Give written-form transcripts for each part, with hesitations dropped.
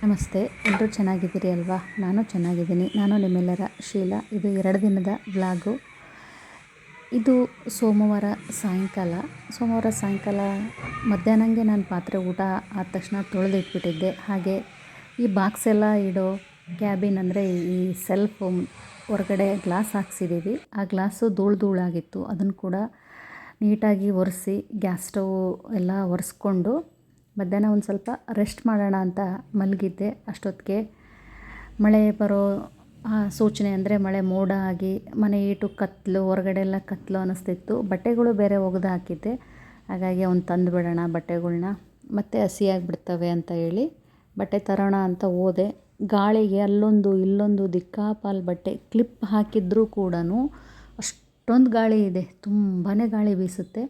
ನಮಸ್ತೆ, ಎಲ್ಲರೂ ಚೆನ್ನಾಗಿದ್ದೀರಿ ಅಲ್ವಾ? ನಾನು ಚೆನ್ನಾಗಿದ್ದೀನಿ. ನಾನು ನಿಮ್ಮೆಲ್ಲರ ಶೀಲಾ. ಇದು 2 ದಿನದ ವ್ಲಾಗು. ಇದು ಸೋಮವಾರ ಸಾಯಂಕಾಲ ಮಧ್ಯಾಹ್ನಂಗೆ ನಾನು ಪಾತ್ರೆ ಊಟ ಆದ ತಕ್ಷಣ ತೊಳೆದಿಟ್ಬಿಟ್ಟಿದ್ದೆ. ಹಾಗೆ ಈ ಬಾಕ್ಸ್ ಎಲ್ಲ ಇಡೋ ಕ್ಯಾಬಿನ್ ಅಂದರೆ ಈ ಸೆಲ್ಫ್ ಹೊರಗಡೆ ಗ್ಲಾಸ್ ಹಾಕ್ಸಿದ್ದೀವಿ. ಆ ಗ್ಲಾಸು ಧೂಳಾಗಿತ್ತು. ಅದನ್ನು ಕೂಡ ನೀಟಾಗಿ ಒರೆಸಿ ಗ್ಯಾಸ್ ಸ್ಟವ್ ಎಲ್ಲ ಒರೆಸ್ಕೊಂಡು ಮಧ್ಯಾಹ್ನ ಒಂದು ಸ್ವಲ್ಪ ರೆಸ್ಟ್ ಮಾಡೋಣ ಅಂತ ಮಲಗಿದ್ದೆ. ಅಷ್ಟೊತ್ತಿಗೆ ಮಳೆ ಬರೋ ಸೂಚನೆ, ಅಂದರೆ ಮಳೆ ಮೋಡ ಆಗಿ ಮನೆ ಈಟು ಕತ್ತಲು, ಹೊರಗಡೆ ಎಲ್ಲ ಕತ್ತಲು ಅನ್ನಿಸ್ತಿತ್ತು. ಬಟ್ಟೆಗಳು ಬೇರೆ ಒಗೆದು ಹಾಕಿದ್ದೆ. ಹಾಗಾಗಿ ಅವ್ನು ತಂದು ಬಿಡೋಣ ಬಟ್ಟೆಗಳ್ನ, ಮತ್ತೆ ಹಸಿಯಾಗಿಬಿಡ್ತವೆ ಅಂತ ಹೇಳಿ ಬಟ್ಟೆ ತರೋಣ ಅಂತ ಹೋದೆ. ಗಾಳಿಗೆ ಅಲ್ಲೊಂದು ಇಲ್ಲೊಂದು ದಿಕ್ಕಾಪಾಲು ಬಟ್ಟೆ ಕ್ಲಿಪ್ ಹಾಕಿದ್ರೂ ಕೂಡ ಅಷ್ಟೊಂದು ಗಾಳಿ ಇದೆ. ತುಂಬಾ ಗಾಳಿ ಬೀಸುತ್ತೆ.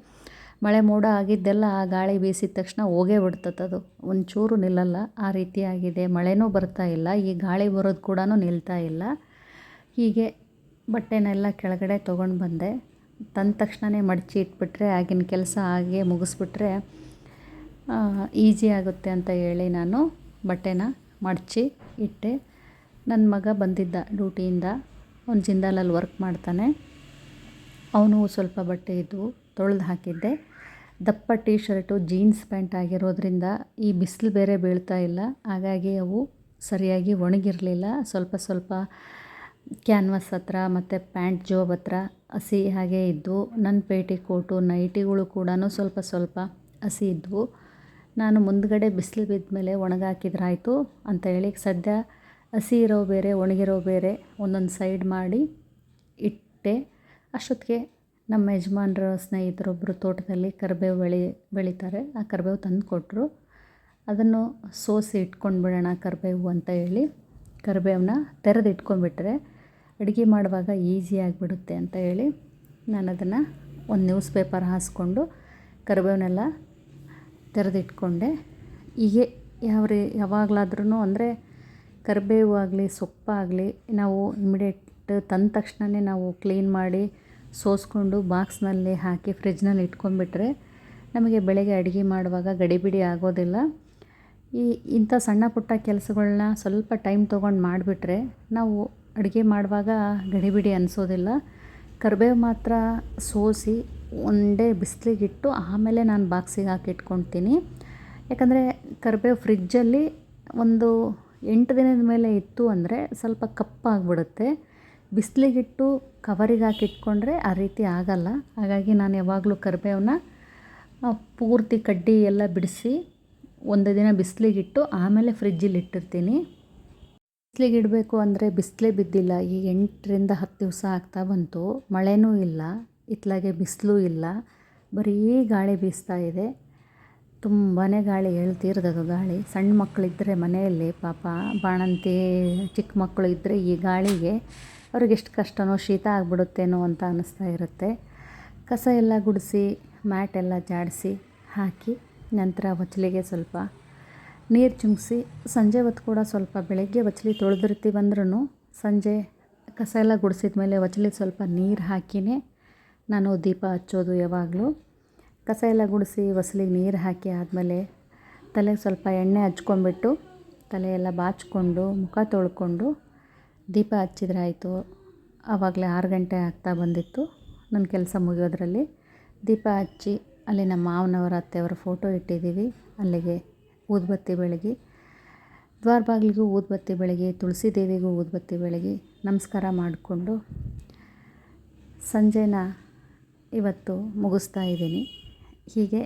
ಮಳೆ ಮೋಡ ಆಗಿದ್ದೆಲ್ಲ ಆ ಗಾಳಿ ಬೀಸಿದ ತಕ್ಷಣ ಹೋಗೇ ಬಿಡ್ತದದು, ಒಂಚೂರು ನಿಲ್ಲಲ್ಲ. ಆ ರೀತಿಯಾಗಿದೆ. ಮಳೆನೂ ಬರ್ತಾ ಇಲ್ಲ, ಈ ಗಾಳಿ ಬರೋದು ಕೂಡ ನಿಲ್ತಾ ಇಲ್ಲ. ಹೀಗೆ ಬಟ್ಟೆನೆಲ್ಲ ಕೆಳಗಡೆ ತೊಗೊಂಡು ಬಂದೆ. ತಂದ ತಕ್ಷಣವೇ ಮಡಚಿ ಇಟ್ಬಿಟ್ರೆ ಆಗಿನ ಕೆಲಸ ಹಾಗೆ ಮುಗಿಸ್ಬಿಟ್ರೆ ಈಸಿ ಆಗುತ್ತೆ ಅಂತ ಹೇಳಿ ನಾನು ಬಟ್ಟೆನ ಮಡಚಿ ಇಟ್ಟೆ. ನನ್ನ ಮಗ ಬಂದಿದ್ದ ಡ್ಯೂಟಿಯಿಂದ, ಅವ್ನು ಜಿಂದಾಲಲ್ಲಿ ವರ್ಕ್ ಮಾಡ್ತಾನೆ. ಅವನು ಸ್ವಲ್ಪ ಬಟ್ಟೆ ಇದ್ದವು, ತೊಳೆದು ಹಾಕಿದ್ದೆ. ದಪ್ಪ ಟೀ ಶರ್ಟು, ಜೀನ್ಸ್ ಪ್ಯಾಂಟ್ ಆಗಿರೋದ್ರಿಂದ ಈ ಬಿಸಿಲು ಬೇರೆ ಬೀಳ್ತಾ ಇಲ್ಲ. ಹಾಗಾಗಿ ಅವು ಸರಿಯಾಗಿ ಒಣಗಿರಲಿಲ್ಲ. ಸ್ವಲ್ಪ ಕ್ಯಾನ್ವಾಸ್ ಹತ್ರ ಮತ್ತು ಪ್ಯಾಂಟ್ ಜೋಬ್ ಹತ್ರ ಹಸಿ ಹಾಗೆ ಇದ್ದವು. ನನ್ನ ಪೇಟಿಕೋಟು, ನೈಟಿಗಳು ಕೂಡ ಸ್ವಲ್ಪ ಹಸಿ ಇದ್ದವು. ನಾನು ಮುಂದ್ಗಡೆ ಬಿಸಿಲು ಬಿದ್ದ ಮೇಲೆ ಒಣಗಾಕಿದ್ರಾಯ್ತು ಅಂತ ಹೇಳಿ ಸದ್ಯ ಹಸಿ ಇರೋ ಬೇರೆ ಒಣಗಿರೋ ಬೇರೆ ಒಂದೊಂದು ಸೈಡ್ ಮಾಡಿ ಇಟ್ಟೆ. ಅಷ್ಟೊತ್ತಿಗೆ ನಮ್ಮ ಯಜಮಾನ್ರ ಸ್ನೇಹಿತರೊಬ್ಬರು ತೋಟದಲ್ಲಿ ಕರಿಬೇವು ಬೆಳೀತಾರೆ. ಆ ಕರಿಬೇವು ತಂದು ಕೊಟ್ಟರು. ಅದನ್ನು ಸೋಸಿ ಇಟ್ಕೊಂಡು ಬಿಡೋಣ ಕರಿಬೇವು ಅಂತ ಹೇಳಿ ಕರಿಬೇವನ್ನ ತೆರೆದು ಇಟ್ಕೊಂಡ್ಬಿಟ್ರೆ ಅಡುಗೆ ಮಾಡುವಾಗ ಈಸಿ ಆಗಿಬಿಡುತ್ತೆ ಅಂತ ಹೇಳಿ ನಾನು ಅದನ್ನು ಒಂದು ನ್ಯೂಸ್ ಪೇಪರ್ ಹಾಸ್ಕೊಂಡು ಕರಿಬೇವನ್ನೆಲ್ಲ ತೆರೆದಿಟ್ಕೊಂಡೆ. ಹೀಗೆ ಯಾವಾಗಲಾದ್ರೂ ಅಂದರೆ ಕರಿಬೇವು ಆಗಲಿ ಸೊಪ್ಪಾಗಲಿ ನಾವು ಇಮಿಡಿಯೇಟ್ ತಂದ ತಕ್ಷಣವೇ ನಾವು ಕ್ಲೀನ್ ಮಾಡಿ ಸೋಸ್ಕೊಂಡು ಬಾಕ್ಸ್ನಲ್ಲಿ ಹಾಕಿ ಫ್ರಿಜ್ನಲ್ಲಿ ಇಟ್ಕೊಂಡ್ಬಿಟ್ರೆ ನಮಗೆ ಬೆಳಗ್ಗೆ ಅಡುಗೆ ಮಾಡುವಾಗ ಗಡಿಬಿಡಿ ಆಗೋದಿಲ್ಲ. ಇಂಥ ಸಣ್ಣ ಪುಟ್ಟ ಕೆಲಸಗಳ್ನ ಸ್ವಲ್ಪ ಟೈಮ್ ತೊಗೊಂಡು ಮಾಡಿಬಿಟ್ರೆ ನಾವು ಅಡುಗೆ ಮಾಡುವಾಗ ಗಡಿಬಿಡಿ ಅನಿಸೋದಿಲ್ಲ. ಕರಿಬೇವು ಮಾತ್ರ ಸೋಸಿ ಒಂದೇ ಬಿಸಿಲಿಗಿಟ್ಟು ಆಮೇಲೆ ನಾನು ಬಾಕ್ಸಿಗೆ ಹಾಕಿ ಇಟ್ಕೊಳ್ತೀನಿ. ಯಾಕಂದರೆ ಕರಿಬೇವು ಫ್ರಿಜ್ಜಲ್ಲಿ ಒಂದು 8 ದಿನದ ಮೇಲೆ ಇತ್ತು ಅಂದರೆ ಸ್ವಲ್ಪ ಕಪ್ಪಾಗಿಬಿಡುತ್ತೆ. ಬಿಸಿಲಿಗಿಟ್ಟು ಕವರಿಗೆ ಹಾಕಿ ಇಟ್ಕೊಂಡ್ರೆ ಆ ರೀತಿ ಆಗಲ್ಲ. ಹಾಗಾಗಿ ನಾನು ಯಾವಾಗಲೂ ಕರಿಬೇವನ್ನ ಪೂರ್ತಿ ಕಡ್ಡಿ ಎಲ್ಲ ಬಿಡಿಸಿ ಒಂದು ದಿನ ಬಿಸಿಲಿಗಿಟ್ಟು ಆಮೇಲೆ ಫ್ರಿಜ್ಜಲ್ಲಿ ಇಟ್ಟಿರ್ತೀನಿ. ಬಿಸಿಲಿಗಿಡಬೇಕು ಅಂದರೆ ಬಿಸಿಲೇ ಬಿದ್ದಿಲ್ಲ. ಈಗ 8ರಿಂದ 10 ದಿವಸ ಆಗ್ತಾ ಬಂತು. ಮಳೆನೂ ಇಲ್ಲ, ಇತ್ಲಾಗೆ ಬಿಸಿಲೂ ಇಲ್ಲ, ಬರೀ ಗಾಳಿ ಬೀಸ್ತಾ ಇದೆ. ತುಂಬಾ ಗಾಳಿ, ಹೇಳ್ತಿರೋದು ಗಾಳಿ. ಸಣ್ಣ ಮಕ್ಕಳಿದ್ದರೆ ಮನೆಯಲ್ಲಿ ಪಾಪ ಬಾಣಂತಿ ಚಿಕ್ಕ ಮಕ್ಕಳು ಇದ್ದರೆ ಈ ಗಾಳಿಗೆ ಅವ್ರಿಗೆ ಎಷ್ಟು ಕಷ್ಟನೋ, ಶೀತ ಆಗಿಬಿಡುತ್ತೇನೋ ಅಂತ ಅನ್ನಿಸ್ತಾ ಇರುತ್ತೆ. ಕಸ ಎಲ್ಲ ಗುಡಿಸಿ ಮ್ಯಾಟ್ ಎಲ್ಲ ಜಾಡಿಸಿ ಹಾಕಿ ನಂತರ ಹೊಚ್ಚಲಿಗೆ ಸ್ವಲ್ಪ ನೀರು ಚಿಮುಕ್ಸಿ ಸಂಜೆ ಹೊತ್ತು ಕೂಡ ಸ್ವಲ್ಪ ಬೆಳಗ್ಗೆ ಹೊಚ್ಚಲಿ ತೊಳೆದಿರ್ತೀವಂದ್ರೂ ಸಂಜೆ ಕಸ ಎಲ್ಲ ಗುಡಿಸಿದ ಮೇಲೆ ಹೊಚ್ಚಲಿಗೆ ಸ್ವಲ್ಪ ನೀರು ಹಾಕಿಯೇ ನಾನು ದೀಪ ಹಚ್ಚೋದು. ಯಾವಾಗಲೂ ಕಸ ಎಲ್ಲ ಗುಡಿಸಿ ಹೊಸಲಿಗೆ ನೀರು ಹಾಕಿ ಆದಮೇಲೆ ತಲೆಗೆ ಸ್ವಲ್ಪ ಎಣ್ಣೆ ಹಚ್ಕೊಂಡ್ಬಿಟ್ಟು ತಲೆಯೆಲ್ಲ ಬಾಚಿಕೊಂಡು ಮುಖ ತೊಳ್ಕೊಂಡು ದೀಪ ಹಚ್ಚಿದ್ರಾಯಿತು. ಆವಾಗಲೇ 6 ಗಂಟೆ ಆಗ್ತಾ ಬಂದಿತ್ತು ನನ್ನ ಕೆಲಸ ಮುಗಿಯೋದ್ರಲ್ಲಿ. ದೀಪ ಹಚ್ಚಿ ಅಲ್ಲಿ ನಮ್ಮ ಮಾವನವರ ಅತ್ತೆಯವರ ಫೋಟೋ ಇಟ್ಟಿದ್ದೀವಿ, ಅಲ್ಲಿಗೆ ಊದುಬತ್ತಿ ಬೆಳಗಿ, ದ್ವಾರ ಬಾಗಿಲಿಗೂ ಊದುಬತ್ತಿ ಬೆಳಗಿ, ತುಳಸಿ ದೇವಿಗೂ ಊದುಬತ್ತಿ ಬೆಳಗಿ ನಮಸ್ಕಾರ ಮಾಡಿಕೊಂಡು ಸಂಜೆನ ಇವತ್ತು ಮುಗಿಸ್ತಾ ಇದ್ದೀನಿ. ಹೀಗೆ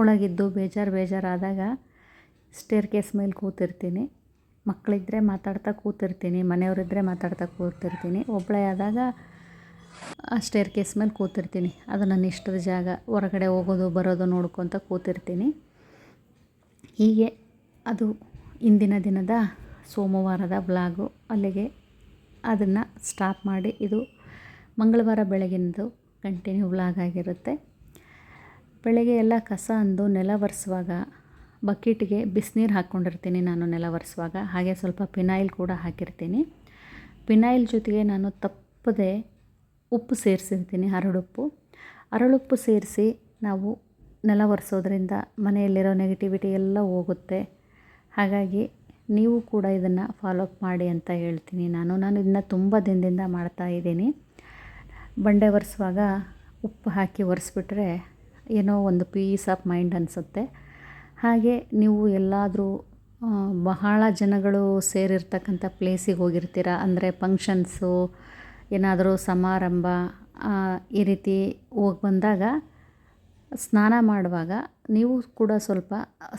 ಒಳಗಿದ್ದು ಬೇಜಾರಾದಾಗ ಸ್ಟೇರ್ಕೇಸ್ ಮೇಲೆ ಕೂತಿರ್ತೀನಿ. ಮಕ್ಕಳಿದ್ದರೆ ಮಾತಾಡ್ತಾ ಕೂತಿರ್ತೀನಿ, ಮನೆಯವರಿದ್ದರೆ ಮಾತಾಡ್ತಾ ಕೂತಿರ್ತೀನಿ. ಒಬ್ಬಳೇ ಆದಾಗ ಆ ಸ್ಟೇರ್ಕೇಸ್ ಮೇಲೆ ಕೂತಿರ್ತೀನಿ. ಅದು ನನ್ನ ಇಷ್ಟದ ಜಾಗ. ಹೊರಗಡೆ ಹೋಗೋದು ಬರೋದು ನೋಡ್ಕೊತ ಕೂತಿರ್ತೀನಿ. ಹೀಗೆ ಅದು ಇಂದಿನ ದಿನದ ಸೋಮವಾರದ ವ್ಲಾಗು. ಅಲ್ಲಿಗೆ ಅದನ್ನು ಸ್ಟಾಪ್ ಮಾಡಿ ಇದು ಮಂಗಳವಾರ ಬೆಳಗಿನದು ಕಂಟಿನ್ಯೂ ವ್ಲಾಗ್ ಆಗಿರುತ್ತೆ. ಬೆಳಗ್ಗೆ ಎಲ್ಲ ಕಸ ಅಂದು ನೆಲ ಒರೆಸುವಾಗ ಬಕೆಟಿಗೆ ಬಿಸಿನೀರು ಹಾಕ್ಕೊಂಡಿರ್ತೀನಿ ನಾನು ನೆಲ ಒರೆಸುವಾಗ. ಹಾಗೆ ಸ್ವಲ್ಪ ಪಿನಾಯಿಲ್ ಕೂಡ ಹಾಕಿರ್ತೀನಿ. ಪಿನಾಯಿಲ್ ಜೊತೆಗೆ ನಾನು ತಪ್ಪದೆ ಉಪ್ಪು ಸೇರಿಸಿರ್ತೀನಿ, ಹರಳುಪ್ಪು ಸೇರಿಸಿ ನಾವು ನೆಲ ಒರೆಸೋದ್ರಿಂದ ಮನೆಯಲ್ಲಿರೋ ನೆಗೆಟಿವಿಟಿ ಎಲ್ಲ ಹೋಗುತ್ತೆ. ಹಾಗಾಗಿ ನೀವು ಕೂಡ ಇದನ್ನು ಫಾಲೋ ಅಪ್ ಮಾಡಿ ಅಂತ ಹೇಳ್ತೀನಿ. ನಾನು ಇದನ್ನು ತುಂಬ ದಿನದಿಂದ ಮಾಡ್ತಾಯಿದ್ದೀನಿ. ಬಂಡೆ ಒರೆಸುವಾಗ ಉಪ್ಪು ಹಾಕಿ ಒರೆಸ್ಬಿಟ್ರೆ ಏನೋ ಒಂದು ಪೀಸ್ ಆಫ್ ಮೈಂಡ್ ಅನಿಸುತ್ತೆ. ಹಾಗೆ ನೀವು ಎಲ್ಲಾದರೂ ಬಹಳ ಜನಗಳು ಸೇರಿರ್ತಕ್ಕಂಥ ಪ್ಲೇಸಿಗೆ ಹೋಗಿರ್ತೀರ, ಅಂದರೆ ಫಂಕ್ಷನ್ಸು, ಏನಾದರೂ ಸಮಾರಂಭ, ಈ ರೀತಿ ಹೋಗಿ ಬಂದಾಗ ಸ್ನಾನ ಮಾಡುವಾಗ ನೀವು ಕೂಡ ಸ್ವಲ್ಪ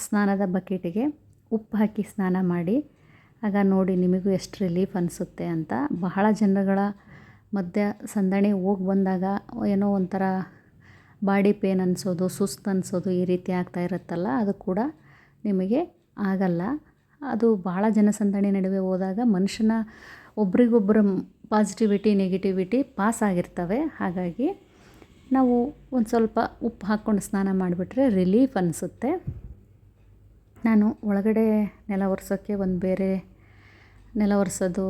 ಸ್ನಾನದ ಬಕೆಟಿಗೆ ಉಪ್ಪು ಹಾಕಿ ಸ್ನಾನ ಮಾಡಿ. ಆಗ ನೋಡಿ ನಿಮಗೂ ಎಷ್ಟು ರಿಲೀಫ್ ಅನಿಸುತ್ತೆ ಅಂತ. ಬಹಳ ಜನಗಳ ಮಧ್ಯ ಸಂದಣಿ ಹೋಗಿ ಬಂದಾಗ ಏನೋ ಒಂಥರ ಬಾಡಿ ಪೇನ್ ಅನಿಸೋದು, ಸುಸ್ತು ಅನಿಸೋದು ಈ ರೀತಿ ಆಗ್ತಾ ಇರುತ್ತಲ್ಲ, ಅದು ಕೂಡ ನಿಮಗೆ ಆಗಲ್ಲ. ಅದು ಭಾಳ ಜನಸಂದಣಿ ನಡುವೆ ಹೋದಾಗ ಮನುಷ್ಯನ ಒಬ್ರಿಗೊಬ್ಬರು ಪಾಸಿಟಿವಿಟಿ ನೆಗೆಟಿವಿಟಿ ಪಾಸ್ ಆಗಿರ್ತವೆ. ಹಾಗಾಗಿ ನಾವು ಒಂದು ಸ್ವಲ್ಪ ಉಪ್ಪು ಹಾಕ್ಕೊಂಡು ಸ್ನಾನ ಮಾಡಿಬಿಟ್ರೆ ರಿಲೀಫ್ ಅನಿಸುತ್ತೆ. ನಾನು ಒಳಗಡೆ ನೆಲ ಒರೆಸೋಕ್ಕೆ ಒಂದು ಬೇರೆ ನೆಲ ಒರೆಸೋದು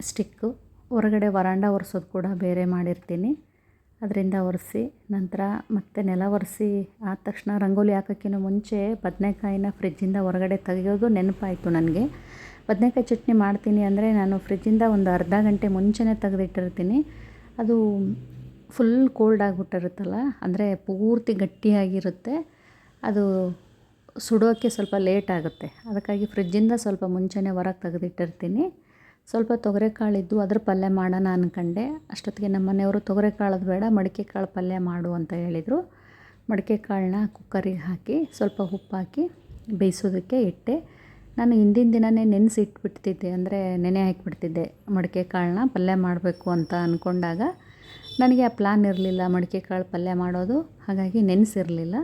ಸ್ಟಿಕ್ಕು, ಹೊರಗಡೆ ವರಾಂಡ ಒರೆಸೋದು ಕೂಡ ಬೇರೆ ಮಾಡಿರ್ತೀನಿ. ಅದರಿಂದ ಒರೆಸಿ ನಂತರ ಮತ್ತೆ ನೆಲ ಒರೆಸಿ ಆದ ತಕ್ಷಣ ರಂಗೋಲಿ ಹಾಕೋಕ್ಕಿಂತ ಮುಂಚೆ ಬದನೆಕಾಯಿನ ಫ್ರಿಜ್ಜಿಂದ ಹೊರಗಡೆ ತೆಗೆಯೋದು ನೆನಪಾಯಿತು ನನಗೆ. ಬದನೆಕಾಯಿ ಚಟ್ನಿ ಮಾಡ್ತೀನಿ ಅಂದರೆ ನಾನು ಫ್ರಿಜ್ಜಿಂದ ಒಂದು ಅರ್ಧ ಗಂಟೆ ಮುಂಚೆನೇ ತೆಗೆದಿಟ್ಟಿರ್ತೀನಿ. ಅದು ಫುಲ್ ಕೋಲ್ಡ್ ಆಗಿಬಿಟ್ಟಿರುತ್ತಲ್ಲ, ಅಂದರೆ ಪೂರ್ತಿ ಗಟ್ಟಿಯಾಗಿರುತ್ತೆ. ಅದು ಸುಡೋಕ್ಕೆ ಸ್ವಲ್ಪ ಲೇಟ್ ಆಗುತ್ತೆ. ಅದಕ್ಕಾಗಿ ಫ್ರಿಜ್ಜಿಂದ ಸ್ವಲ್ಪ ಮುಂಚೆನೇ ಹೊರಗೆ ತೆಗೆದಿಟ್ಟಿರ್ತೀನಿ. ಸ್ವಲ್ಪ ತೊಗರೆಕಾಳಿದ್ದು ಅದ್ರ ಪಲ್ಯ ಮಾಡೋಣ ಅಂದ್ಕೊಂಡೆ. ಅಷ್ಟೊತ್ತಿಗೆ ನಮ್ಮ ಮನೆಯವರು ತೊಗರೆಕಾಳದ್ದು ಬೇಡ, ಮಡಿಕೆ ಕಾಳು ಪಲ್ಯ ಮಾಡು ಅಂತ ಹೇಳಿದರು. ಮಡಿಕೆ ಕಾಳನ್ನ ಕುಕ್ಕರಿಗೆ ಹಾಕಿ ಸ್ವಲ್ಪ ಉಪ್ಪು ಹಾಕಿ ಬೇಯಿಸೋದಕ್ಕೆ ಇಟ್ಟೆ. ನಾನು ಹಿಂದಿನ ದಿನವೇ ನೆನೆಸಿ ಇಟ್ಬಿಡ್ತಿದ್ದೆ, ಅಂದರೆ ನೆನೆ ಹಾಕಿಬಿಡ್ತಿದ್ದೆ ಮಡಿಕೆ ಕಾಳನ್ನ ಪಲ್ಯ ಮಾಡಬೇಕು ಅಂತ ಅಂದ್ಕೊಂಡಾಗ. ನನಗೆ ಆ ಪ್ಲ್ಯಾನ್ ಇರಲಿಲ್ಲ ಮಡಿಕೆ ಕಾಳು ಪಲ್ಯ ಮಾಡೋದು, ಹಾಗಾಗಿ ನೆನೆಸಿರಲಿಲ್ಲ.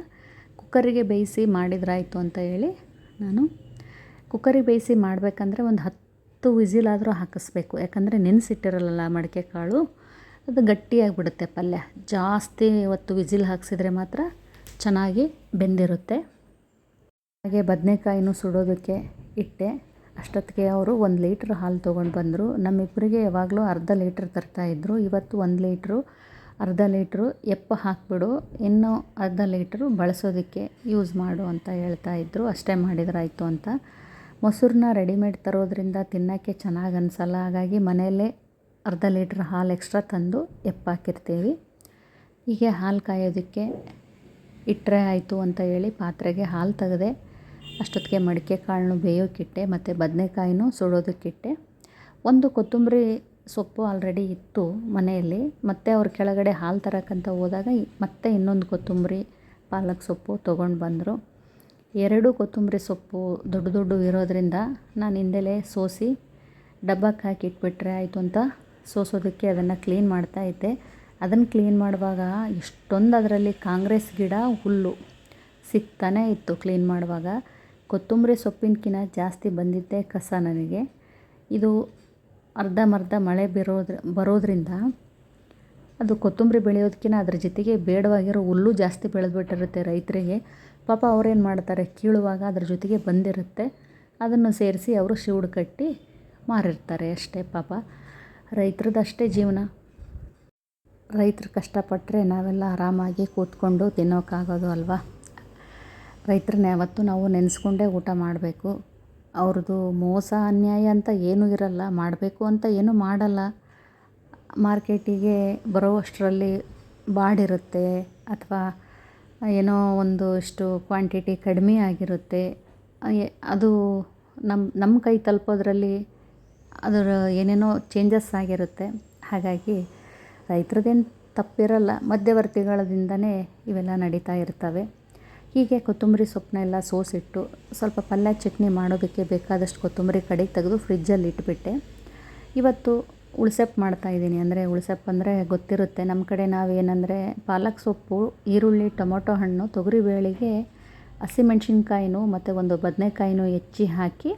ಕುಕ್ಕರಿಗೆ ಬೇಯಿಸಿ ಮಾಡಿದ್ರಾಯ್ತು ಅಂತ ಹೇಳಿ ನಾನು ಕುಕ್ಕರಿಗೆ ಬೇಯಿಸಿ ಮಾಡಬೇಕಂದ್ರೆ ಒಂದು 10 ವಿಸಿಲಾದರೂ ಹಾಕಿಸ್ಬೇಕು. ಯಾಕಂದರೆ ನೆನೆಸಿಟ್ಟಿರಲ್ಲ ಮಡಿಕೆ ಕಾಳು, ಅದು ಗಟ್ಟಿಯಾಗಿಬಿಡುತ್ತೆ ಪಲ್ಯ. ಜಾಸ್ತಿ ಹೊತ್ತು ವಿಸಿಲ್ ಹಾಕಿಸಿದ್ರೆ ಮಾತ್ರ ಚೆನ್ನಾಗಿ ಬೆಂದಿರುತ್ತೆ. ಹಾಗೆ ಬದನೆಕಾಯಿನೂ ಸುಡೋದಕ್ಕೆ ಇಟ್ಟೆ. ಅಷ್ಟೊತ್ತಿಗೆ ಅವರು 1 ಲೀಟ್ರ್ ಹಾಲು ತೊಗೊಂಡು ಬಂದರು. ನಮ್ಮಿಬ್ಬರಿಗೆ ಯಾವಾಗಲೂ ಅರ್ಧ ಲೀಟ್ರ್ ತರ್ತಾಯಿದ್ರು. ಇವತ್ತು 1 ಲೀಟ್ರು, ಅರ್ಧ ಲೀಟ್ರು ಎಪ್ಪ ಹಾಕಿಬಿಡು, ಇನ್ನೂ ಅರ್ಧ ಲೀಟ್ರು ಬಳಸೋದಕ್ಕೆ ಯೂಸ್ ಮಾಡು ಅಂತ ಹೇಳ್ತಾಯಿದ್ರು. ಅಷ್ಟೇ ಮಾಡಿದ್ರಾಯ್ತು ಅಂತ. ಮೊಸರನ್ನ ರೆಡಿಮೇಡ್ ತರೋದ್ರಿಂದ ತಿನ್ನೋಕ್ಕೆ ಚೆನ್ನಾಗಿ ಅನಿಸಲ್ಲ. ಹಾಗಾಗಿ ಮನೆಯಲ್ಲೇ ಅರ್ಧ ಲೀಟ್ರ್ ಹಾಲು ಎಕ್ಸ್ಟ್ರಾ ತಂದು ಹಾಕಿರ್ತೀವಿ. ಹೀಗೆ ಹಾಲು ಕಾಯೋದಕ್ಕೆ ಇಟ್ಟರೆ ಆಯಿತು ಅಂತ ಹೇಳಿ ಪಾತ್ರೆಗೆ ಹಾಲು ತೆಗೆದೆ. ಅಷ್ಟೊತ್ತಿಗೆ ಮಡಿಕೆ ಕಾಳನ್ನು ಬೇಯೋಕ್ಕಿಟ್ಟೆ ಮತ್ತು ಬದನೆಕಾಯಿನೂ ಸುಡೋದಕ್ಕಿಟ್ಟೆ. ಒಂದು ಕೊತ್ತಂಬರಿ ಸೊಪ್ಪು ಆಲ್ರೆಡಿ ಇತ್ತು ಮನೆಯಲ್ಲಿ. ಮತ್ತು ಅವ್ರ ಕೆಳಗಡೆ ಹಾಲು ತರೋಕ್ಕಂತ ಹೋದಾಗ ಮತ್ತೆ ಇನ್ನೊಂದು ಕೊತ್ತಂಬರಿ ಪಾಲಕ್ ಸೊಪ್ಪು ತೊಗೊಂಡು ಬಂದರು. 2 ಕೊತ್ತಂಬರಿ ಸೊಪ್ಪು ದೊಡ್ಡ ಇರೋದ್ರಿಂದ ನಾನು ಹಿಂದೆಲೇ ಸೋಸಿ ಡಬ್ಬಕ್ಕೆ ಹಾಕಿ ಇಟ್ಬಿಟ್ರೆ ಆಯಿತು ಅಂತ ಸೋಸೋದಕ್ಕೆ ಅದನ್ನು ಕ್ಲೀನ್ ಮಾಡ್ತಾಯಿದ್ದೆ. ಅದನ್ನು ಕ್ಲೀನ್ ಮಾಡುವಾಗ ಎಷ್ಟೊಂದು ಅದರಲ್ಲಿ ಕಾಂಗ್ರೆಸ್ ಗಿಡ ಹುಲ್ಲು ಸಿಗ್ತಾನೇ ಇತ್ತು. ಕ್ಲೀನ್ ಮಾಡುವಾಗ ಕೊತ್ತಂಬರಿ ಸೊಪ್ಪಿನಕಿನ್ನ ಜಾಸ್ತಿ ಬಂದಿದ್ದೆ ಕಸ ನನಗೆ. ಇದು ಅರ್ಧಂಬರ್ಧ ಮಳೆ ಬರೋದ್ರಿಂದ ಅದು ಕೊತ್ತಂಬರಿ ಬೆಳೆಯೋದಕ್ಕಿಂತ ಅದ್ರ ಜೊತೆಗೆ ಬೇಡವಾಗಿರೋ ಹುಲ್ಲು ಜಾಸ್ತಿ ಬೆಳೆದ್ಬಿಟ್ಟಿರುತ್ತೆ ರೈತರಿಗೆ. ಪಾಪ ಅವ್ರೇನು ಮಾಡ್ತಾರೆ, ಕೀಳುವಾಗ ಅದ್ರ ಜೊತೆಗೆ ಬಂದಿರುತ್ತೆ, ಅದನ್ನು ಸೇರಿಸಿ ಅವರು ಶಿವುಡು ಕಟ್ಟಿ ಮಾರಿರ್ತಾರೆ ಅಷ್ಟೇ. ಪಾಪ ರೈತರದ್ದು ಅಷ್ಟೇ ಜೀವನ. ರೈತರು ಕಷ್ಟಪಟ್ಟರೆ ನಾವೆಲ್ಲ ಆರಾಮಾಗಿ ಕೂತ್ಕೊಂಡು ತಿನ್ನೋಕ್ಕಾಗೋದು ಅಲ್ವಾ. ರೈತರನ್ನ ಯಾವತ್ತೂ ನಾವು ನೆನೆಸ್ಕೊಂಡೇ ಊಟ ಮಾಡಬೇಕು. ಅವ್ರದ್ದು ಮೋಸ ಅನ್ಯಾಯ ಅಂತ ಏನೂ ಇರಲ್ಲ, ಮಾಡಬೇಕು ಅಂತ ಏನೂ ಮಾಡಲ್ಲ. ಮಾರ್ಕೆಟಿಗೆ ಬರೋವಷ್ಟರಲ್ಲಿ ಬಾಡಿರುತ್ತೆ, ಅಥವಾ ಏನೋ ಒಂದು ಇಷ್ಟು ಕ್ವಾಂಟಿಟಿ ಕಡಿಮೆ ಆಗಿರುತ್ತೆ. ಅದು ನಮ್ಮ ಕೈ ತಲುಪೋದ್ರಲ್ಲಿ ಅದರ ಏನೇನೋ ಚೇಂಜಸ್ ಆಗಿರುತ್ತೆ. ಹಾಗಾಗಿ ರೈತರದ್ದೇನು ತಪ್ಪಿರಲ್ಲ, ಮಧ್ಯವರ್ತಿಗಳಿಂದನೇ ಇವೆಲ್ಲ ನಡೀತಾ ಇರ್ತವೆ. ಹೀಗೆ ಕೊತ್ತಂಬರಿ ಸೊಪ್ಪನ್ನೆಲ್ಲ ಸೋಸಿಟ್ಟು ಸ್ವಲ್ಪ ಪಲ್ಯ ಚಟ್ನಿ ಮಾಡೋದಕ್ಕೆ ಬೇಕಾದಷ್ಟು ಕೊತ್ತಂಬರಿ ಕಡೆಗೆ ತೆಗೆದು ಫ್ರಿಜ್ಜಲ್ಲಿ ಇಟ್ಬಿಟ್ಟೆ. ಇವತ್ತು ಉಳ್ಸೆಪ್ಪು ಮಾಡ್ತಾಯಿದ್ದೀನಿ. ಅಂದರೆ ಉಳ್ಸೆಪ್ಪು ಅಂದರೆ ಗೊತ್ತಿರುತ್ತೆ ನಮ್ಮ ಕಡೆ ನಾವೇನಂದರೆ ಪಾಲಕ್ ಸೊಪ್ಪು, ಈರುಳ್ಳಿ, ಟೊಮೊಟೊ ಹಣ್ಣು, ತೊಗರಿಬೇಳೆಗೆ ಹಸಿಮೆಣ್ಸಿನ್ಕಾಯಿನೂ ಮತ್ತು ಒಂದು ಬದನೆಕಾಯಿನೂ ಹೆಚ್ಚಿ ಹಾಕಿ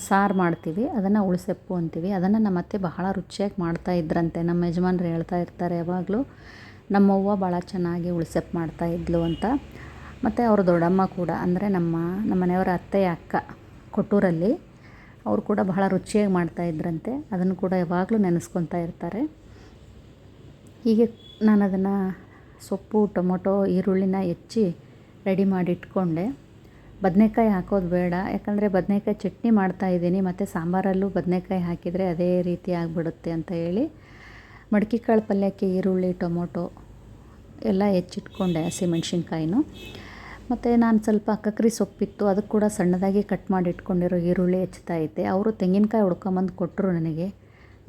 ಸಾರು ಮಾಡ್ತೀವಿ. ಅದನ್ನು ಉಳ್ಸೆಪ್ಪು ಅಂತೀವಿ. ಅದನ್ನು ನಮ್ಮ ಅತ್ತೆ ಬಹಳ ರುಚಿಯಾಗಿ ಮಾಡ್ತಾಯಿದ್ರಂತೆ. ನಮ್ಮ ಯಜಮಾನ್ರು ಹೇಳ್ತಾ ಇರ್ತಾರೆ ಯಾವಾಗಲೂ, ನಮ್ಮವ್ವ ಭಾಳ ಚೆನ್ನಾಗಿ ಉಳ್ಸೆಪ್ಪು ಮಾಡ್ತಾಯಿದ್ಲು ಅಂತ. ಮತ್ತು ಅವ್ರ ದೊಡ್ಡಮ್ಮ ಕೂಡ, ಅಂದರೆ ನಮ್ಮ ಮನೆಯವರ ಅತ್ತೆಯ ಅಕ್ಕ ಕೊಟ್ಟೂರಲ್ಲಿ, ಅವರು ಕೂಡ ಬಹಳ ರುಚಿಯಾಗಿ ಮಾಡ್ತಾಯಿದ್ರಂತೆ. ಅದನ್ನು ಕೂಡ ಯಾವಾಗಲೂ ನೆನೆಸ್ಕೊತಾ ಇರ್ತಾರೆ. ಹೀಗೆ ನಾನು ಅದನ್ನು ಸೊಪ್ಪು, ಟೊಮೊಟೊ, ಈರುಳ್ಳಿನ ಹೆಚ್ಚಿ ರೆಡಿ ಮಾಡಿ ಇಟ್ಕೊಂಡೆ. ಬದನೇಕಾಯಿ ಹಾಕೋದು ಬೇಡ, ಯಾಕಂದರೆ ಬದನೇಕಾಯಿ ಚಟ್ನಿ ಮಾಡ್ತಾಯಿದ್ದೀನಿ ಮತ್ತು ಸಾಂಬಾರಲ್ಲೂ ಬದನೇಕಾಯಿ ಹಾಕಿದರೆ ಅದೇ ರೀತಿ ಆಗಿಬಿಡುತ್ತೆ ಅಂತ ಹೇಳಿ ಮಡಕೆ ಕಾಳು ಪಲ್ಯಕ್ಕೆ ಈರುಳ್ಳಿ ಟೊಮೊಟೊ ಎಲ್ಲ ಹೆಚ್ಚಿಟ್ಕೊಂಡೆ, ಹಸಿಮೆಣ್ಸಿನ್ಕಾಯಿನೂ. ಮತ್ತು ನಾನು ಸ್ವಲ್ಪ ಅಕ್ಕಕ್ರಿ ಸೊಪ್ಪಿತ್ತು, ಅದಕ್ಕೆ ಕೂಡ ಸಣ್ಣದಾಗಿ ಕಟ್ ಮಾಡಿ ಇಟ್ಕೊಂಡಿರೋ ಈರುಳ್ಳಿ ಹೆಚ್ಚುತ್ತಾ ಇದ್ದೆ. ಅವರು ತೆಂಗಿನಕಾಯಿ ಹೊಡ್ಕೊಂಬಂದು ಕೊಟ್ಟರು ನನಗೆ.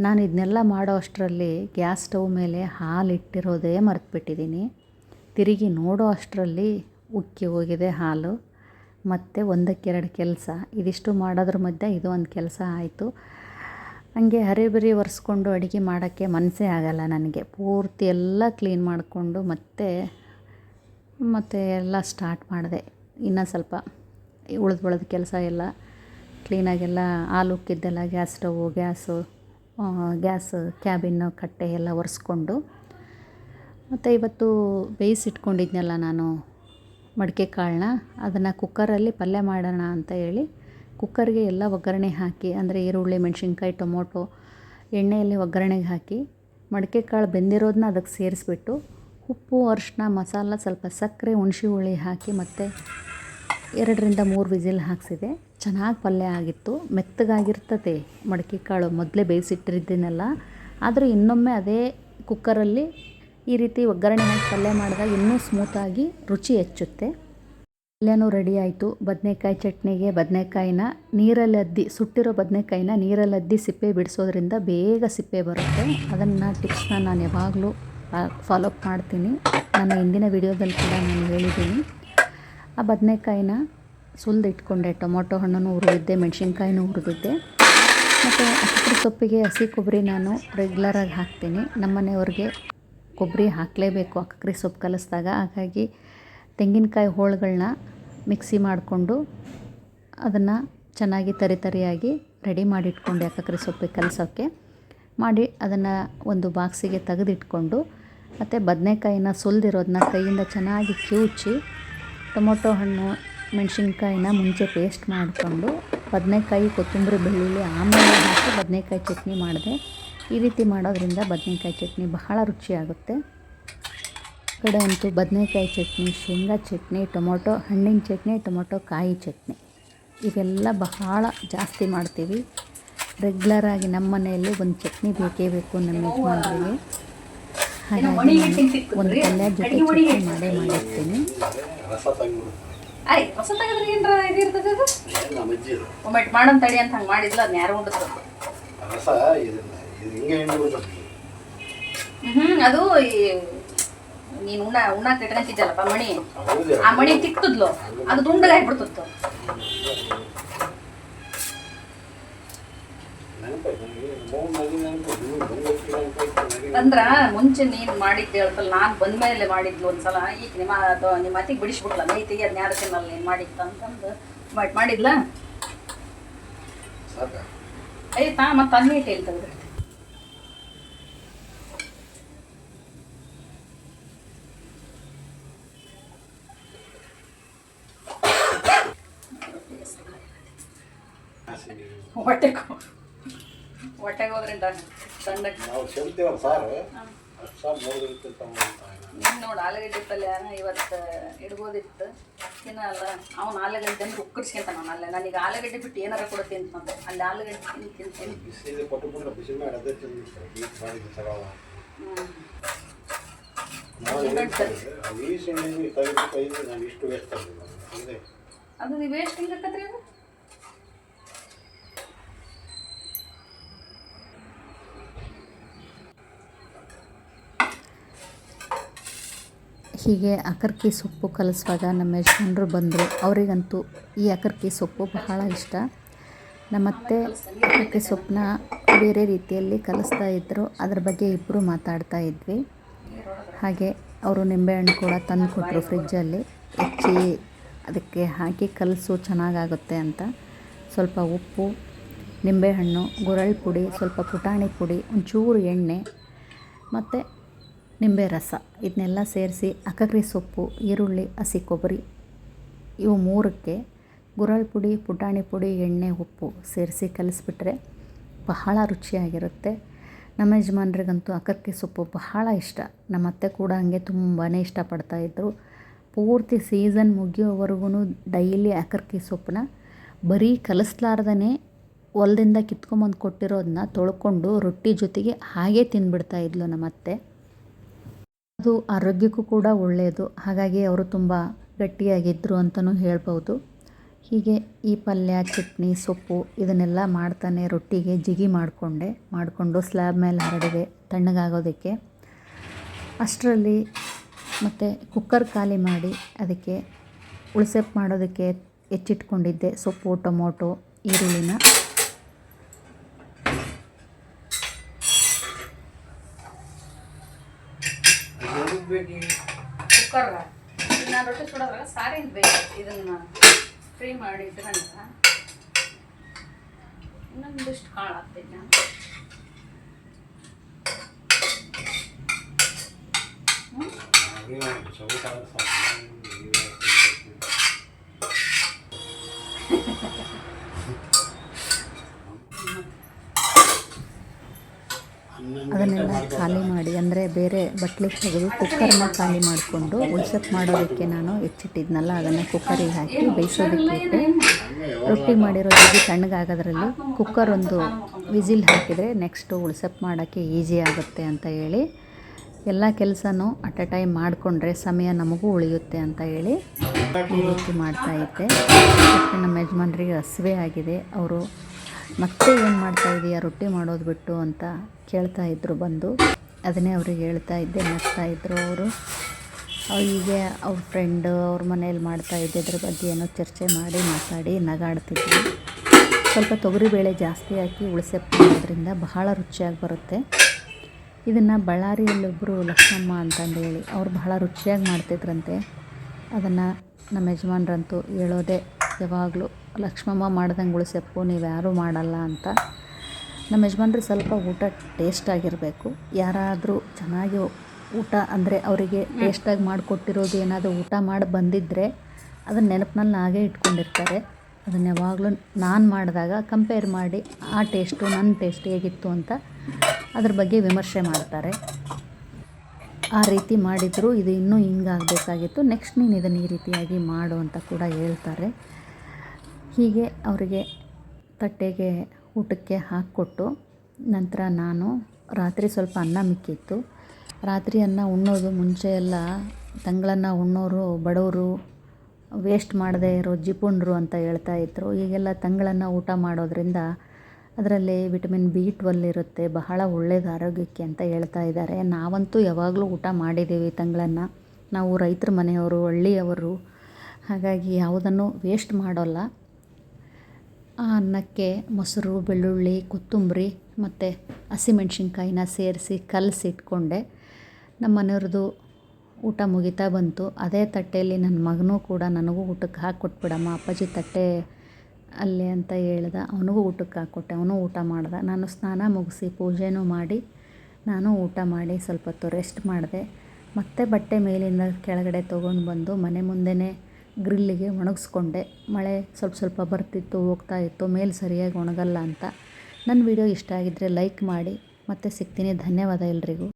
ನಾನು ಇದನ್ನೆಲ್ಲ ಮಾಡೋ ಅಷ್ಟರಲ್ಲಿ ಗ್ಯಾಸ್ ಸ್ಟವ್ ಮೇಲೆ ಹಾಲು ಇಟ್ಟಿರೋದೇ ಮರೆತುಬಿಟ್ಟಿದ್ದೀನಿ. ತಿರುಗಿ ನೋಡೋ ಅಷ್ಟರಲ್ಲಿ ಉಕ್ಕಿ ಹೋಗಿದೆ ಹಾಲು. ಮತ್ತು ಒಂದಕ್ಕೆರಡು ಕೆಲಸ, ಇದಿಷ್ಟು ಮಾಡೋದ್ರ ಮಧ್ಯೆ ಇದು ಒಂದು ಕೆಲಸ ಆಯಿತು. ಹಂಗೆ ಹರಿಬರಿ ಒರೆಸ್ಕೊಂಡು ಅಡುಗೆ ಮಾಡೋಕ್ಕೆ ಮನಸ್ಸೇ ಆಗೋಲ್ಲ ನನಗೆ. ಪೂರ್ತಿ ಎಲ್ಲ ಕ್ಲೀನ್ ಮಾಡಿಕೊಂಡು ಮತ್ತೆ ಎಲ್ಲ ಸ್ಟಾರ್ಟ್ ಮಾಡಿದೆ. ಇನ್ನೂ ಸ್ವಲ್ಪ ಉಳಿದ ಕೆಲಸ ಎಲ್ಲ ಕ್ಲೀನಾಗೆಲ್ಲ ಹಾಲು ಉಕ್ಕಿದ್ದೆಲ್ಲ ಗ್ಯಾಸ್ ಸ್ಟವ್ವು, ಗ್ಯಾಸ್ ಕ್ಯಾಬಿನ್ನು ಕಟ್ಟೆ ಎಲ್ಲ ಒರೆಸ್ಕೊಂಡು, ಮತ್ತು ಇವತ್ತು ಬೇಯಿಸಿಟ್ಕೊಂಡಿದ್ನಲ್ಲ ನಾನು ಮಡಿಕೆ ಕಾಳನ್ನ, ಅದನ್ನು ಕುಕ್ಕರಲ್ಲಿ ಪಲ್ಯ ಮಾಡೋಣ ಅಂತ ಹೇಳಿ ಕುಕ್ಕರ್ಗೆ ಎಲ್ಲ ಒಗ್ಗರಣೆ ಹಾಕಿ, ಅಂದರೆ ಈರುಳ್ಳಿ ಮೆಣಸಿನ್ಕಾಯಿ ಟೊಮೊಟೊ ಎಣ್ಣೆಯಲ್ಲಿ ಒಗ್ಗರಣೆಗೆ ಹಾಕಿ ಮಡಿಕೆ ಕಾಳು ಬೆಂದಿರೋದನ್ನ ಅದಕ್ಕೆ ಸೇರಿಸ್ಬಿಟ್ಟು ಉಪ್ಪು ಅರಿಶಿನ ಮಸಾಲ ಸ್ವಲ್ಪ ಸಕ್ಕರೆ ಹುಣಸೆ ಹುಳಿ ಹಾಕಿ ಮತ್ತು 2ರಿಂದ 3 ವಿಸಿಲ್ ಹಾಕಿಸಿದೆ. ಚೆನ್ನಾಗಿ ಪಲ್ಯ ಆಗಿತ್ತು. ಮೆತ್ತಗಾಗಿರ್ತದೆ ಮಡಿಕೆ ಕಾಳು, ಮೊದಲೇ ಬೇಯಿಸಿಟ್ಟಿದ್ದೀನಲ್ಲ. ಆದರೆ ಇನ್ನೊಮ್ಮೆ ಅದೇ ಕುಕ್ಕರಲ್ಲಿ ಈ ರೀತಿ ಒಗ್ಗರಣೆ ಹಾಕಿ ಪಲ್ಯ ಮಾಡಿದಾಗ ಇನ್ನೂ ಸ್ಮೂತಾಗಿ ರುಚಿ ಹೆಚ್ಚುತ್ತೆ. ಪಲ್ಯನೂ ರೆಡಿ ಆಯಿತು. ಬದನೇಕಾಯಿ ಚಟ್ನಿಗೆ ಬದನೇಕಾಯಿನ ಸುಟ್ಟಿರೋ ಬದನೇಕಾಯಿನ ನೀರಲ್ಲದ್ದಿ ಸಿಪ್ಪೆ ಬಿಡಿಸೋದ್ರಿಂದ ಬೇಗ ಸಿಪ್ಪೆ ಬರುತ್ತೆ. ಅದನ್ನು ಟಿಪ್ಸ್ನ ನಾನು ಯಾವಾಗಲೂ ಫಾಲೋ ಅಪ್ ಮಾಡ್ತೀನಿ. ನನ್ನ ಹಿಂದಿನ ವಿಡಿಯೋದಲ್ಲಿ ಕೂಡ ನಾನು ಹೇಳಿದ್ದೀನಿ. ಆ ಬದನೇಕಾಯಿನ ಸುಲಿದು ಇಟ್ಕೊಂಡೆ. ಟೊಮೊಟೊ ಹಣ್ಣನ್ನು ಹುರಿದಿದ್ದೆ, ಮೆಣಸಿನ್ಕಾಯಿನೂ ಹುರಿದಿದ್ದೆ. ಮತ್ತು ಅಕ್ಕಿ ಸೊಪ್ಪಿಗೆ ಹಸಿ ಕೊಬ್ಬರಿ ನಾನು ರೆಗ್ಯುಲರಾಗಿ ಹಾಕ್ತೀನಿ. ನಮ್ಮ ಮನೆಯವ್ರಿಗೆ ಕೊಬ್ಬರಿ ಹಾಕಲೇಬೇಕು ಅಕ್ಕಿ ಸೊಪ್ಪು ಕಲಿಸಿದಾಗ. ಹಾಗಾಗಿ ತೆಂಗಿನಕಾಯಿ ಹೋಳುಗಳನ್ನ ಮಿಕ್ಸಿ ಮಾಡಿಕೊಂಡು ಅದನ್ನು ಚೆನ್ನಾಗಿ ತರಿಯಾಗಿ ರೆಡಿ ಮಾಡಿಟ್ಕೊಂಡೆ. ಅಕ್ಕಿ ಸೊಪ್ಪಿಗೆ ಕಲಸೋಕ್ಕೆ ಮಾಡಿ ಅದನ್ನು ಒಂದು ಬಾಕ್ಸಿಗೆ ತೆಗೆದಿಟ್ಕೊಂಡು, ಮತ್ತು ಬದನೇಕಾಯಿನ ಸುಲಿದಿರೋದನ್ನ ಕೈಯಿಂದ ಚೆನ್ನಾಗಿ ಕಿವುಚಿ, ಟೊಮೊಟೊ ಹಣ್ಣು ಮೆಣಸಿನ್ಕಾಯಿನ ಮುಂಚೆ ಪೇಸ್ಟ್ ಮಾಡಿಕೊಂಡು ಬದನೇಕಾಯಿ ಕೊತ್ತಂಬರಿ ಬೆಳ್ಳುಳ್ಳಿ ಆಮೇಲೆ ಹಾಕಿ ಬದನೇಕಾಯಿ ಚಟ್ನಿ ಮಾಡಿದೆ. ಈ ರೀತಿ ಮಾಡೋದ್ರಿಂದ ಬದನೇಕಾಯಿ ಚಟ್ನಿ ಬಹಳ ರುಚಿಯಾಗುತ್ತೆ. ಕಡೆ ಅಂತೂ ಬದನೇಕಾಯಿ ಚಟ್ನಿ, ಶೇಂಗಾ ಚಟ್ನಿ, ಟೊಮೊಟೊ ಹಣ್ಣಿನ ಚಟ್ನಿ, ಟೊಮೊಟೊ ಕಾಯಿ ಚಟ್ನಿ ಇವೆಲ್ಲ ಬಹಳ ಜಾಸ್ತಿ ಮಾಡ್ತೀವಿ. ರೆಗ್ಯುಲರಾಗಿ ನಮ್ಮ ಮನೆಯಲ್ಲಿ ಒಂದು ಚಟ್ನಿ ಬೇಕೇ ಬೇಕು ನಮ್ಮ ಯಜಮಾನರಿಗೆ. ಹಾಗಾಗಿ ಒಂದು ಪಲ್ಯ ಜೊತೆ ಚಟ್ನಿ ಮಾಡಿರ್ತೀನಿ. ಮಾಡಂತ ತಡಿ ಅಂತ ಹಂಗೆ ಮಾಡಿದ್ಲ, ಅದನ್ನ ಯಾರು ಉಂಡಿದ್ರು. ಅದು ನೀನು ಉಣ್ಣಾಕ ಇಟ್ಕೊಂತಿದ್ದಲ್ಲಪ್ಪ ಮಣಿ, ಆ ಮಣಿ ತಿಕ್ತದ್ಲು, ಅದು ದುಂಡಗಾಗ್ಬಿಡ್ತಿತ್ತು. ಅಂದ್ರ ಮುಂಚೆ ನೀನು ಮಾಡಿದ್ದೆ ಹೇಳ್ತಲ್ಲ, ನಾನು ಬಂದ್ಮೇಲೆ ಮಾಡಿದ್ಲು ಒಂದ್ಸಲ. ಈಗ ನಿಮ್ಮ ಅತ್ತಿಗೆ ಬಿಡಿಸ್ಬಿಟ್ಲ, ನೈತಿಗೆ ಅದನ್ನ ಯಾರು ತಿನ್ನಲ್ಲ ನೀನು ಮಾಡಿತ್ತು ಅಂತಂದು ಮಾಡಿದ್ಲ. ಆಯ್ತಾ, ಮತ್ತೆ ಅನ್ನೇಟ್ ಹೇಳ್ತಂದ್ರೆ ಹೊಟ್ಟೆಗೆ ಹೋದ್ರಿಂದ ನೀನು ನೋಡಿ ಆಲೂಗಡ್ಡೆ ಪಲ್ಯ ಇವತ್ತು ಇಡ್ಬೋದಿತ್ತು, ತಿನ್ನಲ್ಲ ಅವ್ನು. ಆಲೂಗಡ್ಡೆ ಅಂದ್ರೆ ಉಕ್ಕರ್ಸ್ಕೊಂತ ನಾನು ಅಲ್ಲೇ. ನನಗೆ ಆಲೂಗಡ್ಡೆ ಬಿಟ್ಟು ಏನಾರ ಕೊಡುತ್ತೆ ಅಂತ ಅಲ್ಲಿ ಆಲೂಗಡ್ಡೆ ತಿಂತೀನಿ. ಅದು ನೀವು ವೇಸ್ಟ್ ಹಿಂಗೆ ಹಾಕತ್ರಿ. ಅದು ಹೀಗೆ ಅಕರ್ಕಿ ಸೊಪ್ಪು ಕಲಿಸುವಾಗ ನಮ್ಮ ಯಜಮಾನರು ಬಂದರು. ಅವರಿಗಂತೂ ಈ ಅಕರ್ಕಿ ಸೊಪ್ಪು ಬಹಳ ಇಷ್ಟ. ನಮ್ಮತ್ತೆ ಅಕರ್ಕಿ ಸೊಪ್ಪನ್ನ ಬೇರೆ ರೀತಿಯಲ್ಲಿ ಕಲಿಸ್ತಾ ಇದ್ದರು. ಅದ್ರ ಬಗ್ಗೆ ಇಬ್ಬರು ಮಾತಾಡ್ತಾ ಇದ್ವಿ. ಹಾಗೆ ಅವರು ನಿಂಬೆಹಣ್ಣು ಕೂಡ ತಂದು ಕೊಟ್ಟರು ಫ್ರಿಜ್ಜಲ್ಲಿ. ಹೆಚ್ಚಿ ಅದಕ್ಕೆ ಹಾಕಿ ಕಲಸು ಚೆನ್ನಾಗಾಗುತ್ತೆ ಅಂತ. ಸ್ವಲ್ಪ ಉಪ್ಪು, ನಿಂಬೆಹಣ್ಣು, ಗುರಳ್ ಪುಡಿ, ಸ್ವಲ್ಪ ಪುಟಾಣಿ ಪುಡಿ, ಒಂಚೂರು ಎಣ್ಣೆ ಮತ್ತು ನಿಂಬೆ ರಸ ಇದನ್ನೆಲ್ಲ ಸೇರಿಸಿ ಅಕಕ್ರಿ ಸೊಪ್ಪು, ಈರುಳ್ಳಿ, ಹಸಿ ಕೊಬ್ಬರಿ ಇವು 3ಕ್ಕೆ ಗುರಳ್ ಪುಡಿ, ಪುಟಾಣಿ ಪುಡಿ, ಎಣ್ಣೆ, ಉಪ್ಪು ಸೇರಿಸಿ ಕಲಿಸ್ಬಿಟ್ರೆ ಬಹಳ ರುಚಿಯಾಗಿರುತ್ತೆ. ನಮ್ಮ ಯಜಮಾನ್ರಿಗಂತೂ ಅಕಕ್ರಿ ಸೊಪ್ಪು ಬಹಳ ಇಷ್ಟ. ನಮ್ಮ ಅತ್ತೆ ಕೂಡ ಹಂಗೆ ತುಂಬಾ ಇಷ್ಟಪಡ್ತಾಯಿದ್ರು. ಪೂರ್ತಿ ಸೀಸನ್ ಮುಗಿಯೋವರೆಗೂ ಡೈಲಿ ಅಕರ್ಕಿ ಸೊಪ್ಪನ್ನ ಬರೀ ಕಲಿಸ್ಲಾರ್ದೇ ಹೊಲದಿಂದ ಕಿತ್ಕೊಂಬಂದು ಕೊಟ್ಟಿರೋದನ್ನ ತೊಳ್ಕೊಂಡು ರೊಟ್ಟಿ ಜೊತೆಗೆ ಹಾಗೇ ತಿಂದುಬಿಡ್ತಾ ಇದ್ಲು ನಮ್ಮ ಅತ್ತೆ. ಅದು ಆರೋಗ್ಯಕ್ಕೂ ಕೂಡ ಒಳ್ಳೆಯದು. ಹಾಗಾಗಿ ಅವರು ತುಂಬ ಗಟ್ಟಿಯಾಗಿದ್ದರು ಅಂತಲೂ ಹೇಳ್ಬೋದು. ಹೀಗೆ ಈ ಪಲ್ಯ, ಚಟ್ನಿ, ಸೊಪ್ಪು ಇದನ್ನೆಲ್ಲ ಮಾಡ್ತಾನೆ ರೊಟ್ಟಿಗೆ ಜಿಗಿ ಮಾಡಿಕೊಂಡು ಸ್ಲ್ಯಾಬ್ ಮೇಲೆ ಹರಡಿದೆ ತಣ್ಣಗಾಗೋದಕ್ಕೆ. ಅಷ್ಟರಲ್ಲಿ ಮತ್ತು ಕುಕ್ಕರ್ ಖಾಲಿ ಮಾಡಿ ಅದಕ್ಕೆ ಉಳ್ಸೆಪ್ ಮಾಡೋದಕ್ಕೆ ಹೆಚ್ಚಿಟ್ಕೊಂಡಿದ್ದೆ ಸೊಪ್ಪು, ಟೊಮೊಟೊ, ಈರುಳ್ಳಿನ ಕುಕ್ಕರ್ ನಾನು ರೊಟ್ಟಿ ಸುಡೋದ್ರಾಗ ಸಾರಿನ ಬೇಕು. ಇದನ್ನು ಫ್ರೈ ಮಾಡಿ ಇಟ್ಕೊಂಡು ಇನ್ನೊಂದಿಷ್ಟು ಕಾಳು ಹಾಕ್ತೀನಿ ನಾನು. ಅದನ್ನೆಲ್ಲ ಖಾಲಿ ಮಾಡಿ ಅಂದರೆ ಬೇರೆ ಬಟ್ಲಿಗೆ ತೆಗೆದು ಕುಕ್ಕರ್ನ ಖಾಲಿ ಮಾಡಿಕೊಂಡು ಉಳ್ಸಪ್ ಮಾಡೋದಕ್ಕೆ ನಾನು ಹೆಚ್ಚಿಟ್ಟಿದ್ನಲ್ಲ ಅದನ್ನು ಕುಕ್ಕರಿಗೆ ಹಾಕಿ ಬೇಯಿಸೋದಕ್ಕೆ ಇಟ್ಟೆ. ರೊಟ್ಟಿ ಮಾಡಿರೋ ಜಿಗಿ ತಣ್ಣಗಾಗೋದ್ರಲ್ಲಿ ಕುಕ್ಕರ್ ಒಂದು ವಿಸಿಲ್ ಹಾಕಿದರೆ ನೆಕ್ಸ್ಟು ಉಳ್ಸಪ್ ಮಾಡೋಕ್ಕೆ ಈಸಿ ಆಗುತ್ತೆ ಅಂತ ಹೇಳಿ ಎಲ್ಲ ಕೆಲಸನೂ ಅಟ್ ಎ ಟೈಮ್ ಮಾಡಿಕೊಂಡ್ರೆ ಸಮಯ ನಮಗೂ ಉಳಿಯುತ್ತೆ ಅಂತ ಹೇಳಿ ಈ ರೀತಿ ಮಾಡ್ತಾಯಿದ್ದೆ. ಮತ್ತು ನಮ್ಮ ಯಜಮಾನ್ರಿಗೆ ಹಸಿವೆ ಆಗಿದೆ. ಅವರು ಮತ್ತೆ ಏನು ಮಾಡ್ತಾಯಿದ್ದೀಯ ರೊಟ್ಟಿ ಮಾಡೋದು ಬಿಟ್ಟು ಅಂತ ಕೇಳ್ತಾಯಿದ್ರು ಬಂದು. ಅದನ್ನೇ ಅವ್ರಿಗೆ ಹೇಳ್ತಾ ಇದ್ದೆ. ನಗ್ತಾಯಿದ್ರು ಅವರು. ಹೀಗೆ ಅವ್ರ ಫ್ರೆಂಡು ಅವ್ರ ಮನೇಲಿ ಮಾಡ್ತಾಯಿದ್ದೆ ಇದ್ರ ಬಗ್ಗೆ ಏನೋ ಚರ್ಚೆ ಮಾಡಿ ಮಾತಾಡಿ ನಗಾಡ್ತಿದ್ವಿ. ಸ್ವಲ್ಪ ತೊಗರಿಬೇಳೆ ಜಾಸ್ತಿ ಹಾಕಿ ಉಳ್ಸೆಪ್ ಮಾಡೋದ್ರಿಂದ ಬಹಳ ರುಚಿಯಾಗಿ ಬರುತ್ತೆ. ಇದನ್ನು ಬಳ್ಳಾರಿಯಲ್ಲೊಬ್ಬರು ಲಕ್ಷ್ಮಮ್ಮ ಅಂತಂದೇಳಿ ಅವ್ರು ಬಹಳ ರುಚಿಯಾಗಿ ಮಾಡ್ತಿದ್ರಂತೆ. ಅದನ್ನು ನಮ್ಮ ಯಜಮಾನ್ರಂತೂ ಹೇಳೋದೇ ಯಾವಾಗಲೂ, ಲಕ್ಷ್ಮಮ್ಮ ಮಾಡ್ದಂಗೆ ಉಳ್ಸೆಪ್ಪು ನೀವು ಯಾರೂ ಮಾಡಲ್ಲ ಅಂತ. ನಮ್ಮ ಯಜಮಾನ್ರು ಸ್ವಲ್ಪ ಊಟ ಟೇಸ್ಟಾಗಿರಬೇಕು. ಯಾರಾದರೂ ಚೆನ್ನಾಗಿ ಊಟ ಅಂದರೆ ಅವರಿಗೆ ಟೇಸ್ಟಾಗಿ ಮಾಡಿಕೊಟ್ಟಿರೋದು ಏನಾದರೂ ಊಟ ಮಾಡಿ ಬಂದಿದ್ದರೆ ಅದನ್ನ ನೆನಪಿನಲ್ಲಿ ಹಾಗೇ ಇಟ್ಕೊಂಡಿರ್ತಾರೆ. ಅದನ್ನು ಯಾವಾಗಲೂ ನಾನು ಮಾಡಿದಾಗ ಕಂಪೇರ್ ಮಾಡಿ ಆ ಟೇಸ್ಟು ನನ್ನ ಟೇಸ್ಟ್ ಹೇಗಿತ್ತು ಅಂತ ಅದ್ರ ಬಗ್ಗೆ ವಿಮರ್ಶೆ ಮಾಡ್ತಾರೆ. ಆ ರೀತಿ ಮಾಡಿದ್ರು ಇದು ಇನ್ನೂ ಹಿಂಗಾಗಬೇಕಾಗಿತ್ತು, ನೆಕ್ಸ್ಟ್ ನೀನು ಇದನ್ನು ಈ ರೀತಿಯಾಗಿ ಮಾಡು ಅಂತ ಕೂಡ ಹೇಳ್ತಾರೆ. ಹೀಗೆ ಅವರಿಗೆ ತಟ್ಟೆಗೆ ಊಟಕ್ಕೆ ಹಾಕಿಕೊಟ್ಟು ನಂತರ ನಾನು ರಾತ್ರಿ ಸ್ವಲ್ಪ ಅನ್ನ ಮಿಕ್ಕಿತ್ತು. ರಾತ್ರಿ ಅನ್ನ ಉಣ್ಣೋದು ಮುಂಚೆ ಎಲ್ಲ ತಂಗಳನ್ನ ಉಣ್ಣೋರು ಬಡವರು, ವೇಸ್ಟ್ ಮಾಡದೇ ಇರೋ ಜಿಪುಣರು ಅಂತ ಹೇಳ್ತಾಯಿದ್ರು. ಈಗೆಲ್ಲ ತಂಗಳನ್ನು ಊಟ ಮಾಡೋದ್ರಿಂದ ಅದರಲ್ಲಿ ವಿಟಮಿನ್ B12 ಇರುತ್ತೆ, ಬಹಳ ಒಳ್ಳೆಯದು ಆರೋಗ್ಯಕ್ಕೆ ಅಂತ ಹೇಳ್ತಾ ಇದ್ದಾರೆ. ನಾವಂತೂ ಯಾವಾಗಲೂ ಊಟ ಮಾಡಿದ್ದೀವಿ ತಂಗಳನ್ನು. ನಾವು ರೈತರ ಮನೆಯವರು, ಹಳ್ಳಿಯವರು, ಹಾಗಾಗಿ ಯಾವುದನ್ನು ವೇಸ್ಟ್ ಮಾಡೋಲ್ಲ. ಆ ಅನ್ನಕ್ಕೆ ಮೊಸರು, ಬೆಳ್ಳುಳ್ಳಿ, ಕೊತ್ತಂಬರಿ ಮತ್ತು ಹಸಿಮೆಣ್ಸಿನ್ಕಾಯಿನ ಸೇರಿಸಿ ಕಲಸಿಟ್ಕೊಂಡೆ. ನಮ್ಮ ಮನೆಯವ್ರದ್ದು ಊಟ ಮುಗಿತಾ ಬಂತು. ಅದೇ ತಟ್ಟೆಯಲ್ಲಿ ನನ್ನ ಮಗನೂ ಕೂಡ ನನಗೂ ಊಟಕ್ಕೆ ಹಾಕ್ಕೊಟ್ಬಿಡಮ್ಮ ಅಪ್ಪಾಜಿ ತಟ್ಟೆ ಅಲ್ಲೇ ಅಂತ ಹೇಳ್ದ. ಅವನಿಗೂ ಊಟಕ್ಕೆ ಹಾಕ್ಕೊಟ್ಟೆ. ಅವನು ಊಟ ಮಾಡ್ದ. ನಾನು ಸ್ನಾನ ಮುಗಿಸಿ ಪೂಜೆನೂ ಮಾಡಿ ನಾನು ಊಟ ಮಾಡಿ ಸ್ವಲ್ಪ ಹೊತ್ತು ರೆಸ್ಟ್ ಮಾಡಿದೆ. ಮತ್ತೆ ಬಟ್ಟೆ ಮೇಲಿಂದ ಕೆಳಗಡೆ ತೊಗೊಂಡು ಬಂದು ಮನೆ ಮುಂದೆನೇ ಗ್ರಿಲ್ಲಿಗೆ ಒಣಗಿಸ್ಕೊಂಡೆ. ಮಳೆ ಸ್ವಲ್ಪ ಬರ್ತಿತ್ತು, ಹೋಗ್ತಾ ಇತ್ತು, ಮೇಲೆ ಸರಿಯಾಗಿ ಒಣಗಲ್ಲ ಅಂತ. ನನ್ನ ವಿಡಿಯೋ ಇಷ್ಟ ಆಗಿದ್ದರೆ ಲೈಕ್ ಮಾಡಿ. ಮತ್ತೆ ಸಿಗ್ತೀನಿ. ಧನ್ಯವಾದ ಎಲ್ರಿಗೂ.